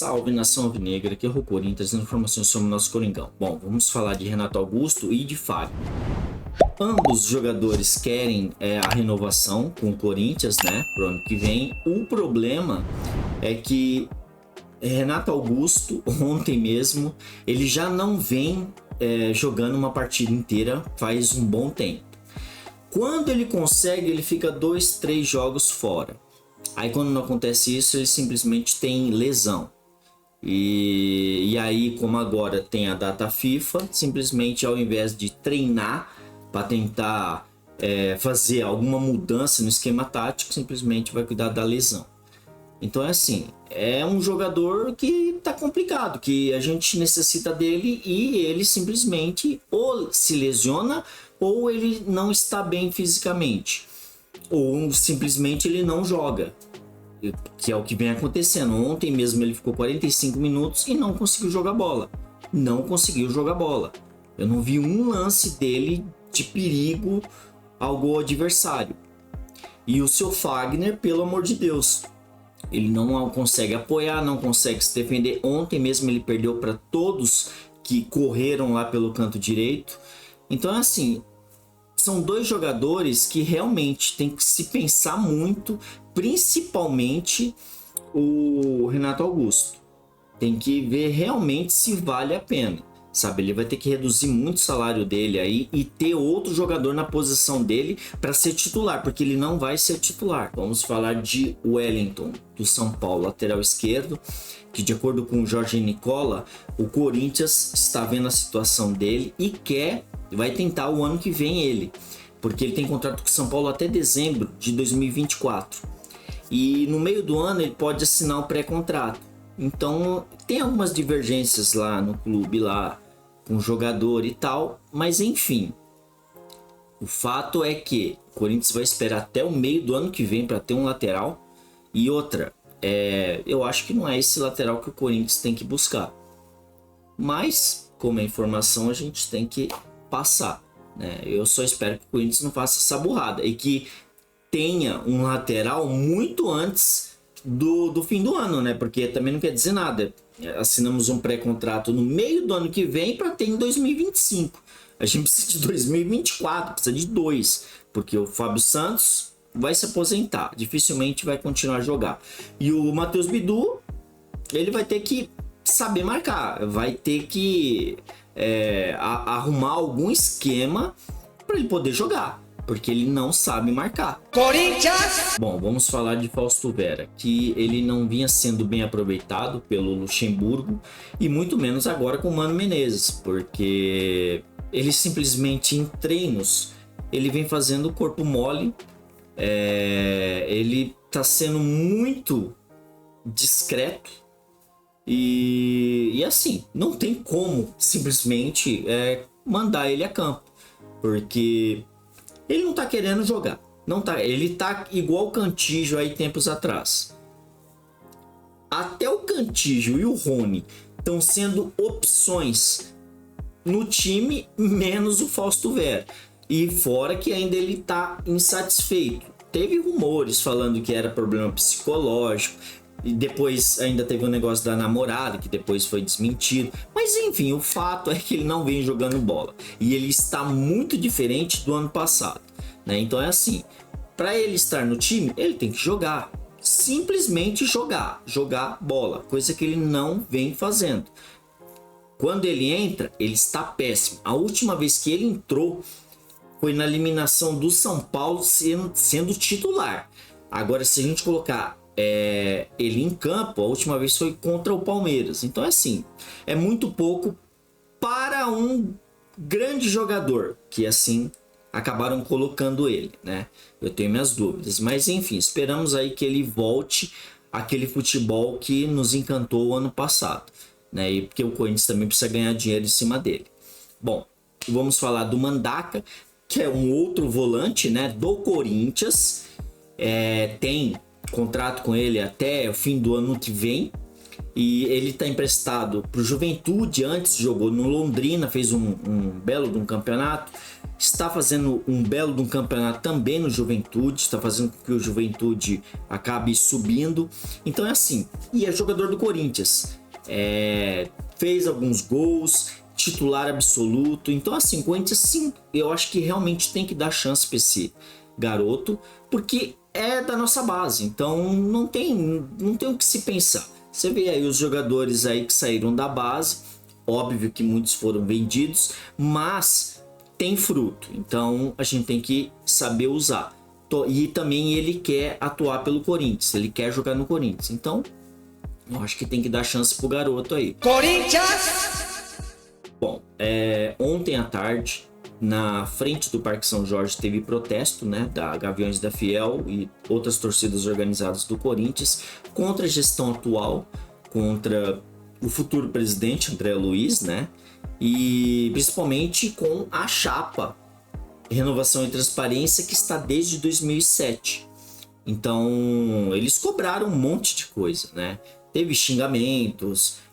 Salve nação alvinegra, aqui é o Corinthians, trazendo informações sobre o nosso Coringão. Bom, vamos falar de Renato Augusto e de Fagner. Ambos os jogadores querem a renovação com o Corinthians, né, pro ano que vem. O problema é que Renato Augusto, ontem mesmo, ele já não vem jogando uma partida inteira faz um bom tempo. Quando ele consegue, ele fica 2, 3 jogos fora. Aí quando não acontece isso, ele simplesmente tem lesão. E aí, como agora tem a data FIFA, simplesmente ao invés de treinar para tentar fazer alguma mudança no esquema tático, simplesmente vai cuidar da lesão. Então é assim, é um jogador que tá complicado, que a gente necessita dele e ele simplesmente ou se lesiona ou ele não está bem fisicamente, ou simplesmente ele não joga, que é o que vem acontecendo. Ontem mesmo ele ficou 45 minutos e não conseguiu jogar bola. Não conseguiu jogar bola. Eu não vi um lance dele de perigo ao gol adversário. E o seu Fagner, pelo amor de Deus, ele não consegue apoiar, não consegue se defender. Ontem mesmo ele perdeu para todos que correram lá pelo canto direito. Então é assim, são dois jogadores que realmente tem que se pensar muito, principalmente o Renato Augusto. Tem que ver realmente se vale a pena, sabe? Ele vai ter que reduzir muito o salário dele aí e ter outro jogador na posição dele para ser titular, porque ele não vai ser titular. Vamos falar de Wellington, do São Paulo, lateral esquerdo, que de acordo com o Jorge Nicola, o Corinthians está vendo a situação dele e vai tentar o ano que vem ele, porque ele tem contrato com o São Paulo até dezembro de 2024. E no meio do ano ele pode assinar o pré-contrato. Então tem algumas divergências lá no clube, lá com o jogador e tal, mas enfim. O fato é que o Corinthians vai esperar até o meio do ano que vem para ter um lateral. E outra, eu acho que não é esse lateral que o Corinthians tem que buscar. Mas, como é informação, a gente tem que passar, né? Eu só espero que o Corinthians não faça essa burrada e que tenha um lateral muito antes do fim do ano, né? Porque também não quer dizer nada. Assinamos um pré-contrato no meio do ano que vem para ter em 2025. A gente precisa de 2024, precisa de 2, porque o Fábio Santos vai se aposentar, dificilmente vai continuar a jogar. E o Matheus Bidu, ele vai ter que saber marcar, vai ter que arrumar algum esquema para ele poder jogar, porque ele não sabe marcar. Corinthians! Bom, vamos falar de Fausto Vera, que ele não vinha sendo bem aproveitado pelo Luxemburgo e muito menos agora com o Mano Menezes, porque ele simplesmente em treinos ele vem fazendo corpo mole, ele tá sendo muito discreto e assim, não tem como simplesmente mandar ele a campo, porque ele não tá querendo jogar. Não tá, ele tá igual o Cantígio aí tempos atrás. Até o Cantígio e o Rony estão sendo opções no time, menos o Fausto Vera. E fora que ainda ele tá insatisfeito. Teve rumores falando que era problema psicológico. E depois ainda teve um negócio da namorada, que depois foi desmentido. Mas enfim, o fato é que ele não vem jogando bola. E ele está muito diferente do ano passado, né? Então é assim, para ele estar no time, ele tem que jogar. Simplesmente jogar bola. Coisa que ele não vem fazendo. Quando ele entra, ele está péssimo. A última vez que ele entrou foi na eliminação do São Paulo sendo titular. Agora, se a gente colocar ele em campo, a última vez foi contra o Palmeiras. Então é assim, é muito pouco para um grande jogador, que assim acabaram colocando ele, né? Eu tenho minhas dúvidas, mas enfim, esperamos aí que ele volte àquele futebol que nos encantou o ano passado, né? E porque o Corinthians também precisa ganhar dinheiro em cima dele. Bom, vamos falar do Mandaka, que é um outro volante, né, do Corinthians. Tem contrato com ele até o fim do ano que vem. E ele está emprestado para o Juventude. Antes jogou no Londrina, fez um belo de um campeonato. está fazendo um belo de um campeonato também no Juventude, está fazendo com que o Juventude acabe subindo. Então é assim, e é jogador do Corinthians, fez alguns gols, titular absoluto. Então assim, o Corinthians sim, eu acho que realmente tem que dar chance para esse garoto, porque é da nossa base, então não tem o que se pensar. Você vê aí os jogadores aí que saíram da base, óbvio que muitos foram vendidos, mas tem fruto, então a gente tem que saber usar. E também ele quer atuar pelo Corinthians, ele quer jogar no Corinthians, então eu acho que tem que dar chance pro garoto aí. Corinthians! Bom, ontem à tarde, na frente do Parque São Jorge, teve protesto, né, da Gaviões da Fiel e outras torcidas organizadas do Corinthians contra a gestão atual, contra o futuro presidente André Luiz, né, e principalmente com a chapa Renovação e Transparência, que está desde 2007. Então eles cobraram um monte de coisa, né, teve xingamentos,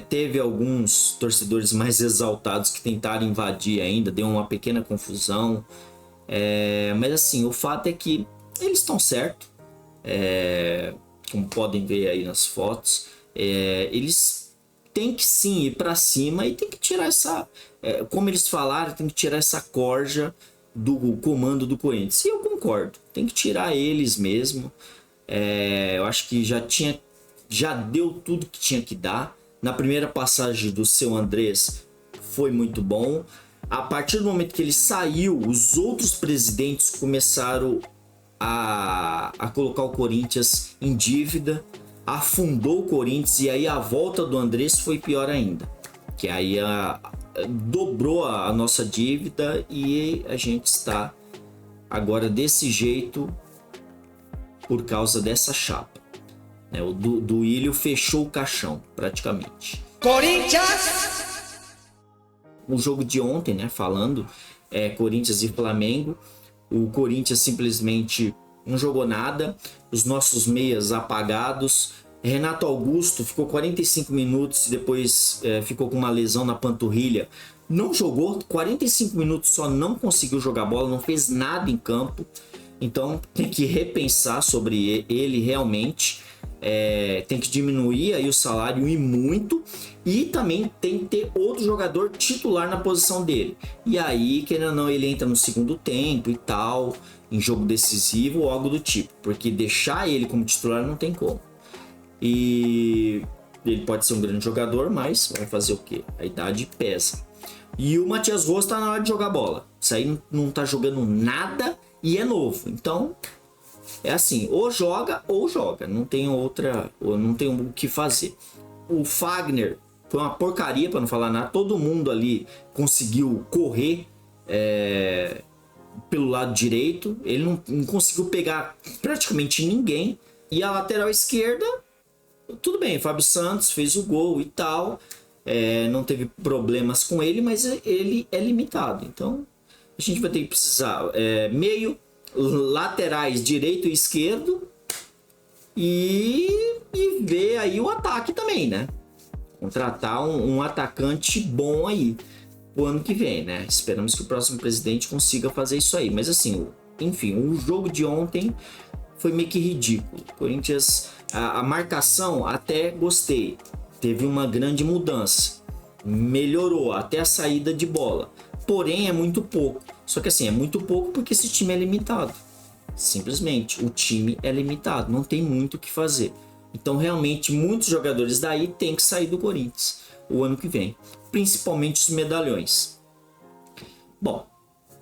teve alguns torcedores mais exaltados que tentaram invadir ainda, deu uma pequena confusão. Mas assim, o fato é que eles estão certos. Como podem ver aí nas fotos, eles têm que sim ir para cima e tem que tirar essa... como eles falaram, tem que tirar essa corja do comando do Corinthians. E eu concordo, tem que tirar eles mesmo. Eu acho que já deu tudo que tinha que dar. Na primeira passagem do seu Andrés foi muito bom. A partir do momento que ele saiu, os outros presidentes começaram a colocar o Corinthians em dívida, afundou o Corinthians, e aí a volta do Andrés foi pior ainda, que aí dobrou a nossa dívida e a gente está agora desse jeito por causa dessa chapa. O Duílio fechou o caixão, praticamente. Corinthians! O jogo de ontem, né, falando, Corinthians e Flamengo, o Corinthians simplesmente não jogou nada, os nossos meias apagados. Renato Augusto ficou 45 minutos e depois ficou com uma lesão na panturrilha. Não jogou, 45 minutos só, não conseguiu jogar bola, não fez nada em campo. Então tem que repensar sobre ele realmente. Tem que diminuir aí o salário e muito, e também tem que ter outro jogador titular na posição dele, e aí, querendo ou não, ele entra no segundo tempo e tal, em jogo decisivo ou algo do tipo, porque deixar ele como titular não tem como. E ele pode ser um grande jogador, mas vai fazer o que? A idade pesa. E o Matias Rojas tá na hora de jogar bola, isso aí não tá jogando nada e é novo, então é assim, ou joga, não tem outra, ou não tem o que fazer. O Fagner foi uma porcaria, para não falar nada. Todo mundo ali conseguiu correr pelo lado direito, ele não conseguiu pegar praticamente ninguém. E a lateral esquerda, tudo bem, Fábio Santos fez o gol e tal, não teve problemas com ele, mas ele é limitado. Então a gente vai ter que precisar meio, laterais direito e esquerdo, e ver aí o ataque também, né? Contratar um atacante bom aí o ano que vem, né? Esperamos que o próximo presidente consiga fazer isso aí. Mas assim, enfim, o jogo de ontem foi meio que ridículo. Corinthians, a marcação até gostei, teve uma grande mudança, melhorou até a saída de bola, porém é muito pouco. Só que assim, é muito pouco porque esse time é limitado. Simplesmente, o time é limitado, não tem muito o que fazer. Então realmente muitos jogadores daí têm que sair do Corinthians o ano que vem, principalmente os medalhões. Bom,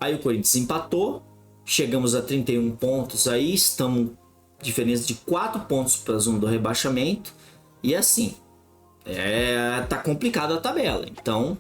aí o Corinthians empatou, chegamos a 31 pontos, aí estamos diferença de 4 pontos para a zona do rebaixamento, e assim, tá complicada a tabela, então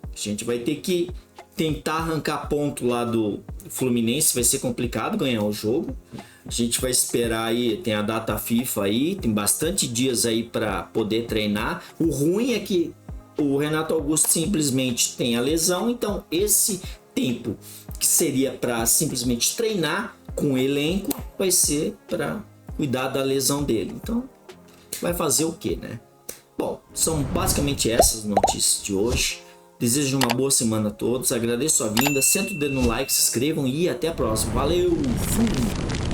a gente vai ter que tentar arrancar ponto lá do Fluminense, vai ser complicado ganhar o jogo. A gente vai esperar aí, tem a data FIFA aí, tem bastante dias aí para poder treinar. O ruim é que o Renato Augusto simplesmente tem a lesão, então esse tempo que seria para simplesmente treinar com o elenco vai ser para cuidar da lesão dele. Então vai fazer o que, né? Bom, são basicamente essas notícias de hoje. Desejo uma boa semana a todos, agradeço a vinda, senta o dedo no like, se inscrevam e até a próxima. Valeu! Fui!